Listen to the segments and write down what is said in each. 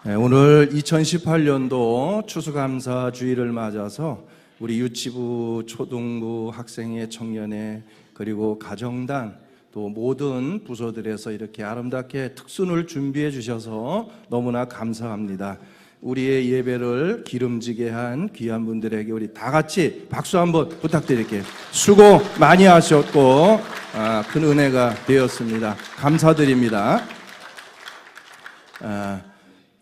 오늘 2018년도 추수감사 주일을 맞아서 우리 유치부, 초등부, 학생회, 청년회, 그리고 가정단, 또 모든 부서들에서 이렇게 아름답게 특순을 준비해 주셔서 너무나 감사합니다. 우리의 예배를 기름지게 한 귀한 분들에게 우리 다 같이 박수 한번 부탁드릴게요. 수고 많이 하셨고 큰 은혜가 되었습니다. 감사드립니다.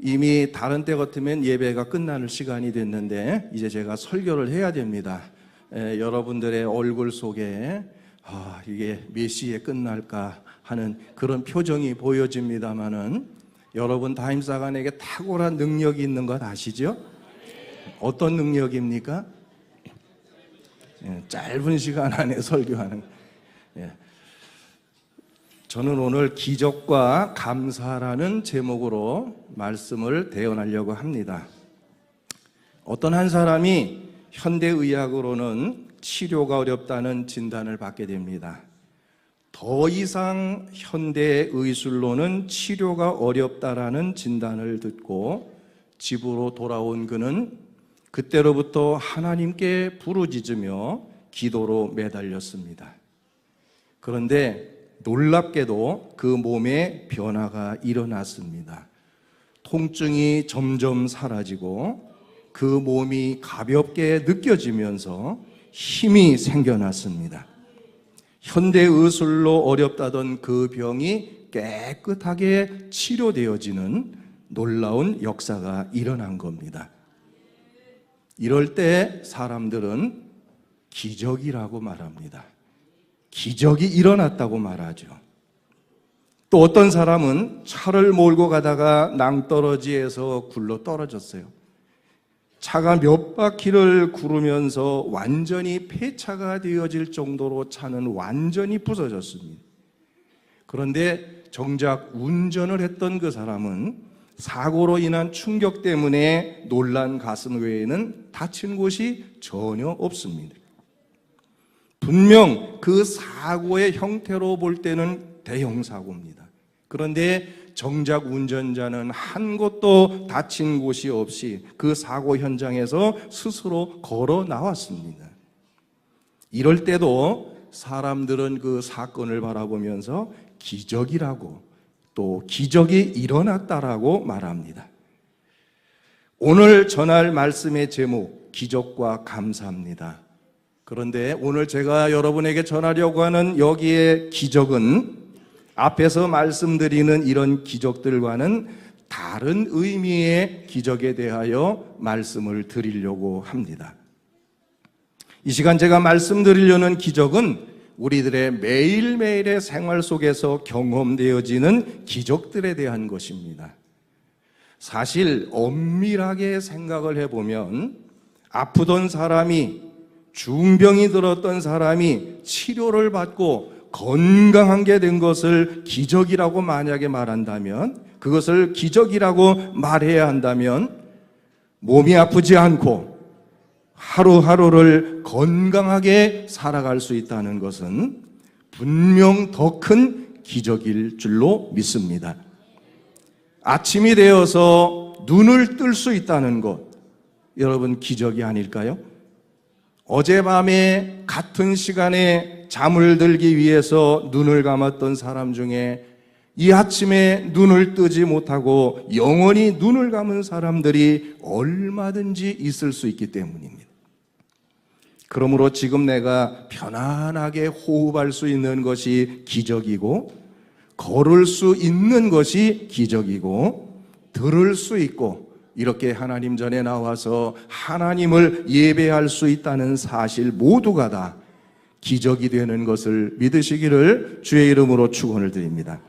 이미 다른 때 같으면 예배가 끝나는 시간이 됐는데 이제 제가 설교를 해야 됩니다. 여러분들의 얼굴 속에 이게 몇 시에 끝날까 하는 그런 표정이 보여집니다마는 여러분 다임사관에게 탁월한 능력이 있는 것 아시죠? 어떤 능력입니까? 짧은 시간 안에 설교하는. 저는 오늘 기적과 감사라는 제목으로 말씀을 대언하려고 합니다. 어떤 한 사람이 현대의학으로는 치료가 어렵다는 진단을 받게 됩니다. 더 이상 현대의술로는 치료가 어렵다라는 진단을 듣고 집으로 돌아온 그는 그때로부터 하나님께 부르짖으며 기도로 매달렸습니다. 그런데 놀랍게도 그 몸에 변화가 일어났습니다. 통증이 점점 사라지고 그 몸이 가볍게 느껴지면서 힘이 생겨났습니다. 현대의술로 어렵다던 그 병이 깨끗하게 치료되어지는 놀라운 역사가 일어난 겁니다. 이럴 때 사람들은 기적이라고 말합니다. 기적이 일어났다고 말하죠. 또 어떤 사람은 차를 몰고 가다가 낭떠러지에서 굴러 떨어졌어요. 차가 몇 바퀴를 구르면서 완전히 폐차가 되어질 정도로 차는 완전히 부서졌습니다. 그런데 정작 운전을 했던 그 사람은 사고로 인한 충격 때문에 놀란 가슴 외에는 다친 곳이 전혀 없습니다. 분명 그 사고의 형태로 볼 때는 대형 사고입니다. 그런데 정작 운전자는 한 곳도 다친 곳이 없이 그 사고 현장에서 스스로 걸어 나왔습니다. 이럴 때도 사람들은 그 사건을 바라보면서 기적이라고, 또 기적이 일어났다라고 말합니다. 오늘 전할 말씀의 제목, 기적과 감사입니다. 그런데 오늘 제가 여러분에게 전하려고 하는 여기에 기적은 앞에서 말씀드리는 이런 기적들과는 다른 의미의 기적에 대하여 말씀을 드리려고 합니다. 이 시간 제가 말씀드리려는 기적은 우리들의 매일매일의 생활 속에서 경험되어지는 기적들에 대한 것입니다. 사실 엄밀하게 생각을 해보면 아프던 사람이, 중병이 들었던 사람이 치료를 받고 건강하게 된 것을 기적이라고 만약에 말한다면, 그것을 기적이라고 말해야 한다면 몸이 아프지 않고 하루하루를 건강하게 살아갈 수 있다는 것은 분명 더 큰 기적일 줄로 믿습니다. 아침이 되어서 눈을 뜰 수 있다는 것, 여러분 기적이 아닐까요? 어젯밤에 같은 시간에 잠을 들기 위해서 눈을 감았던 사람 중에 이 아침에 눈을 뜨지 못하고 영원히 눈을 감은 사람들이 얼마든지 있을 수 있기 때문입니다. 그러므로 지금 내가 편안하게 호흡할 수 있는 것이 기적이고, 걸을 수 있는 것이 기적이고, 들을 수 있고, 이렇게 하나님 전에 나와서 하나님을 예배할 수 있다는 사실 모두가 다 기적이 되는 것을 믿으시기를 주의 이름으로 축원을 드립니다.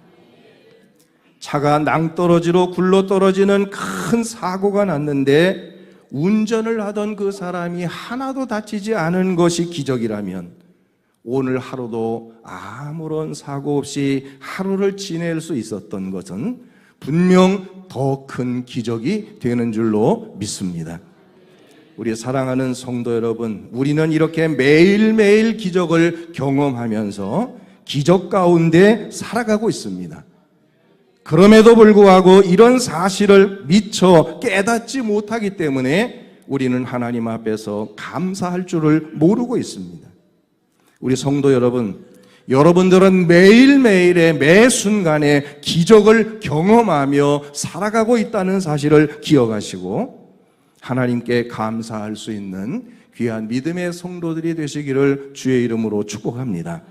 차가 낭떠러지로 굴러떨어지는 큰 사고가 났는데 운전을 하던 그 사람이 하나도 다치지 않은 것이 기적이라면 오늘 하루도 아무런 사고 없이 하루를 지낼 수 있었던 것은 분명 더 큰 기적이 되는 줄로 믿습니다. 우리 사랑하는 성도 여러분, 우리는 이렇게 매일매일 기적을 경험하면서 기적 가운데 살아가고 있습니다. 그럼에도 불구하고 이런 사실을 미처 깨닫지 못하기 때문에 우리는 하나님 앞에서 감사할 줄을 모르고 있습니다. 우리 성도 여러분, 여러분들은 매일매일의 매 순간에 기적을 경험하며 살아가고 있다는 사실을 기억하시고 하나님께 감사할 수 있는 귀한 믿음의 성도들이 되시기를 주의 이름으로 축복합니다.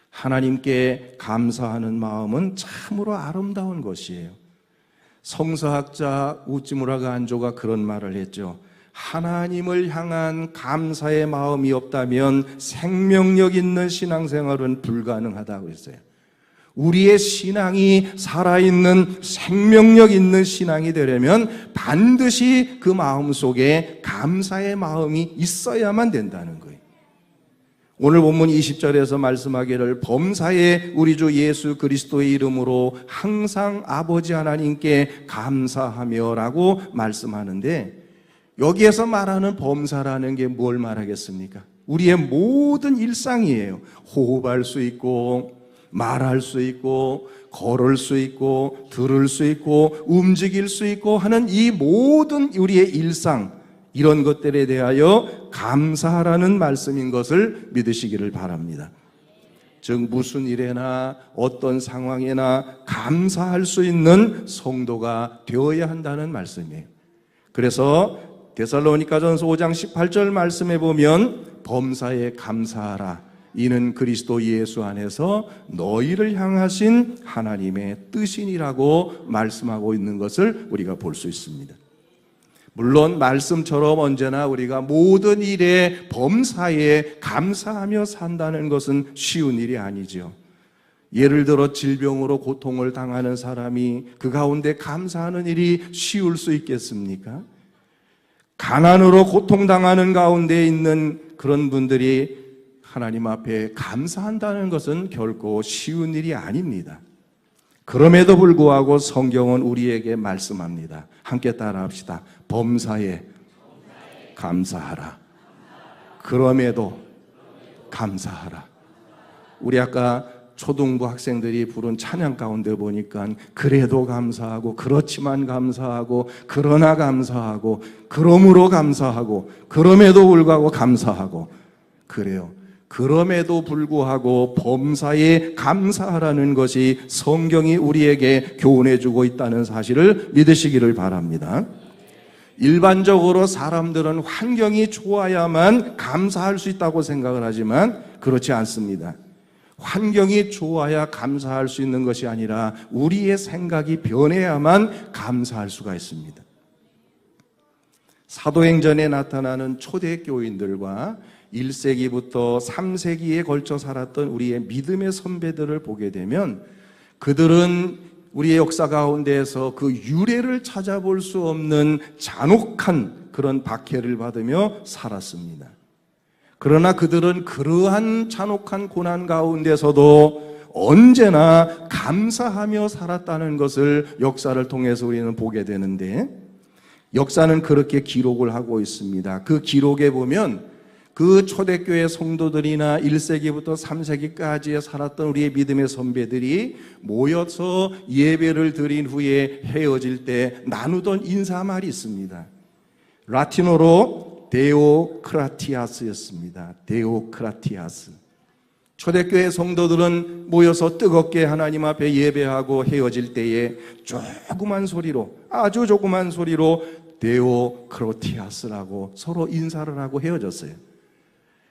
하나님께 감사하는 마음은 참으로 아름다운 것이에요. 성서학자 우찌무라 간조가 그런 말을 했죠. 하나님을 향한 감사의 마음이 없다면 생명력 있는 신앙생활은 불가능하다고 했어요. 우리의 신앙이 살아있는 생명력 있는 신앙이 되려면 반드시 그 마음 속에 감사의 마음이 있어야만 된다는 거예요. 오늘 본문 20절에서 말씀하기를 범사에 우리 주 예수 그리스도의 이름으로 항상 아버지 하나님께 감사하며 라고 말씀하는데, 여기에서 말하는 범사라는 게 뭘 말하겠습니까? 우리의 모든 일상이에요. 호흡할 수 있고 말할 수 있고 걸을 수 있고 들을 수 있고 움직일 수 있고 하는 이 모든 우리의 일상, 이런 것들에 대하여 감사하라는 말씀인 것을 믿으시기를 바랍니다. 즉 무슨 일에나 어떤 상황에나 감사할 수 있는 성도가 되어야 한다는 말씀이에요. 그래서 데살로니가전서 5장 18절 말씀에 보면 범사에 감사하라, 이는 그리스도 예수 안에서 너희를 향하신 하나님의 뜻이니라고 말씀하고 있는 것을 우리가 볼 수 있습니다. 물론 말씀처럼 언제나 우리가 모든 일에 범사에 감사하며 산다는 것은 쉬운 일이 아니죠. 예를 들어 질병으로 고통을 당하는 사람이 그 가운데 감사하는 일이 쉬울 수 있겠습니까? 가난으로 고통당하는 가운데 있는 그런 분들이 하나님 앞에 감사한다는 것은 결코 쉬운 일이 아닙니다. 그럼에도 불구하고 성경은 우리에게 말씀합니다. 함께 따라합시다. 범사에 감사하라. 그럼에도 감사하라. 우리 아까 초등부 학생들이 부른 찬양 가운데 보니까 그래도 감사하고 그렇지만 감사하고 그러나 감사하고 그러므로 감사하고 그럼에도 불구하고 감사하고 그래요. 그럼에도 불구하고 범사에 감사하라는 것이 성경이 우리에게 교훈해 주고 있다는 사실을 믿으시기를 바랍니다. 일반적으로 사람들은 환경이 좋아야만 감사할 수 있다고 생각을 하지만 그렇지 않습니다. 환경이 좋아야 감사할 수 있는 것이 아니라 우리의 생각이 변해야만 감사할 수가 있습니다. 사도행전에 나타나는 초대교인들과 1세기부터 3세기에 걸쳐 살았던 우리의 믿음의 선배들을 보게 되면 그들은 우리의 역사 가운데에서 그 유래를 찾아볼 수 없는 잔혹한 그런 박해를 받으며 살았습니다. 그러나 그들은 그러한 잔혹한 고난 가운데서도 언제나 감사하며 살았다는 것을 역사를 통해서 우리는 보게 되는데, 역사는 그렇게 기록을 하고 있습니다. 그 기록에 보면 그 초대교회 성도들이나 1세기부터 3세기까지에 살았던 우리의 믿음의 선배들이 모여서 예배를 드린 후에 헤어질 때 나누던 인사말이 있습니다. 라틴어로 데오크라티아스였습니다. 데오크라티아스. 초대교회 성도들은 모여서 뜨겁게 하나님 앞에 예배하고 헤어질 때에 조그만 소리로, 아주 조그만 소리로 데오크라티아스라고 서로 인사를 하고 헤어졌어요.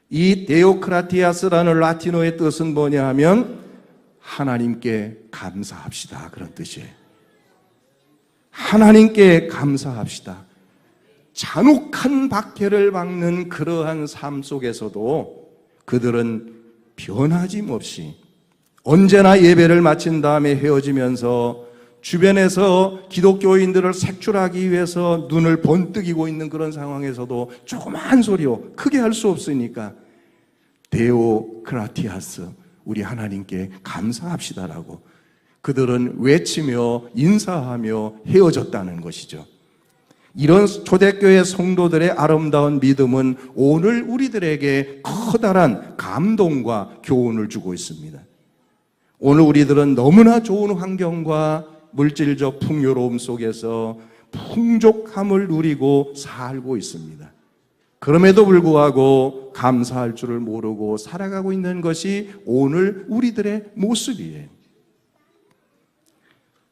이 데오크라티아스라는 라틴어의 뜻은 뭐냐 하면 하나님께 감사합시다, 그런 뜻이에요. 하나님께 감사합시다. 잔혹한 박해를 받는 그러한 삶 속에서도 그들은 변하지 없이 언제나 예배를 마친 다음에 헤어지면서 주변에서 기독교인들을 색출하기 위해서 눈을 번뜩이고 있는 그런 상황에서도 조그만 소리로, 크게 할 수 없으니까 데오크라티아스, 우리 하나님께 감사합시다라고 그들은 외치며 인사하며 헤어졌다는 것이죠. 이런 초대교회 성도들의 아름다운 믿음은 오늘 우리들에게 커다란 감동과 교훈을 주고 있습니다. 오늘 우리들은 너무나 좋은 환경과 물질적 풍요로움 속에서 풍족함을 누리고 살고 있습니다. 그럼에도 불구하고 감사할 줄을 모르고 살아가고 있는 것이 오늘 우리들의 모습이에요.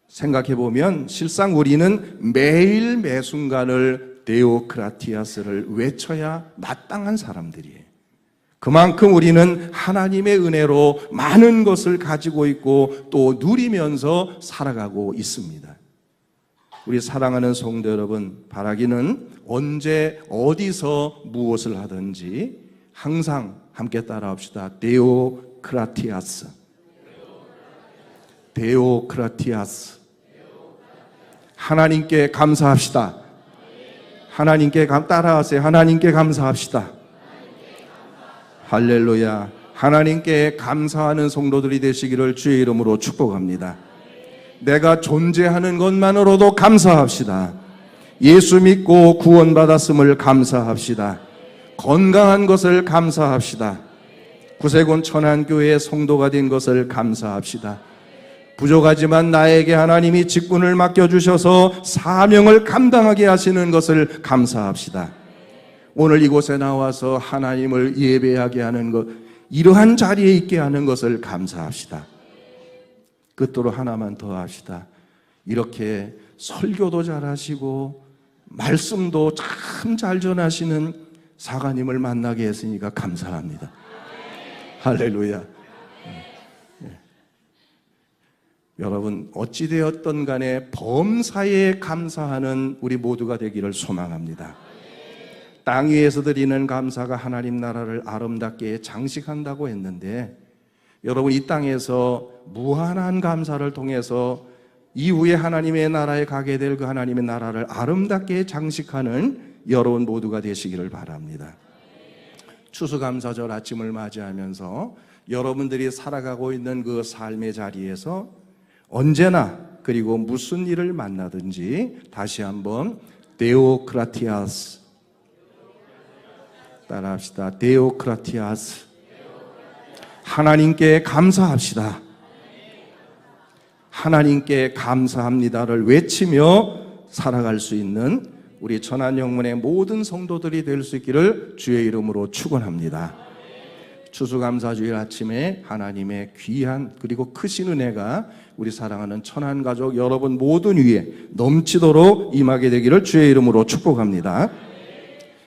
생각해보면 실상 우리는 매일 매순간을 데오크라티아스를 외쳐야 마땅한 사람들이에요. 그만큼 우리는 하나님의 은혜로 많은 것을 가지고 있고 또 누리면서 살아가고 있습니다. 우리 사랑하는 성도 여러분, 바라기는 언제 어디서 무엇을 하든지 항상 함께 따라합시다. 데오크라티아스. 데오크라티아스. 하나님께 감사합시다. 하나님께 따라하세요. 하나님께 감사합시다. 할렐루야. 하나님께 감사하는 성도들이 되시기를 주의 이름으로 축복합니다. 내가 존재하는 것만으로도 감사합시다. 예수 믿고 구원받았음을 감사합시다. 건강한 것을 감사합시다. 구세군 천안교회의 성도가 된 것을 감사합시다. 부족하지만 나에게 하나님이 직분을 맡겨주셔서 사명을 감당하게 하시는 것을 감사합시다. 오늘 이곳에 나와서 하나님을 예배하게 하는 것, 이러한 자리에 있게 하는 것을 감사합시다. 끝으로 하나만 더 합시다. 이렇게 설교도 잘하시고 말씀도 참 잘 전하시는 사가님을 만나게 했으니까 감사합니다. 할렐루야. 여러분, 어찌되었든 간에 범사에 감사하는 우리 모두가 되기를 소망합니다. 땅 위에서 드리는 감사가 하나님 나라를 아름답게 장식한다고 했는데, 여러분, 이 땅에서 무한한 감사를 통해서 이후에 하나님의 나라에 가게 될 그 하나님의 나라를 아름답게 장식하는 여러분 모두가 되시기를 바랍니다. 추수감사절 아침을 맞이하면서 여러분들이 살아가고 있는 그 삶의 자리에서 언제나 그리고 무슨 일을 만나든지 다시 한번 데오크라티아스 따라합시다. 데오크라티아스. 하나님께 감사합시다. 하나님께 감사합니다를 외치며 살아갈 수 있는 우리 천안영문의 모든 성도들이 될 수 있기를 주의 이름으로 축원합니다. 추수감사주일 아침에 하나님의 귀한 그리고 크신 은혜가 우리 사랑하는 천안가족 여러분 모든 위에 넘치도록 임하게 되기를 주의 이름으로 축복합니다.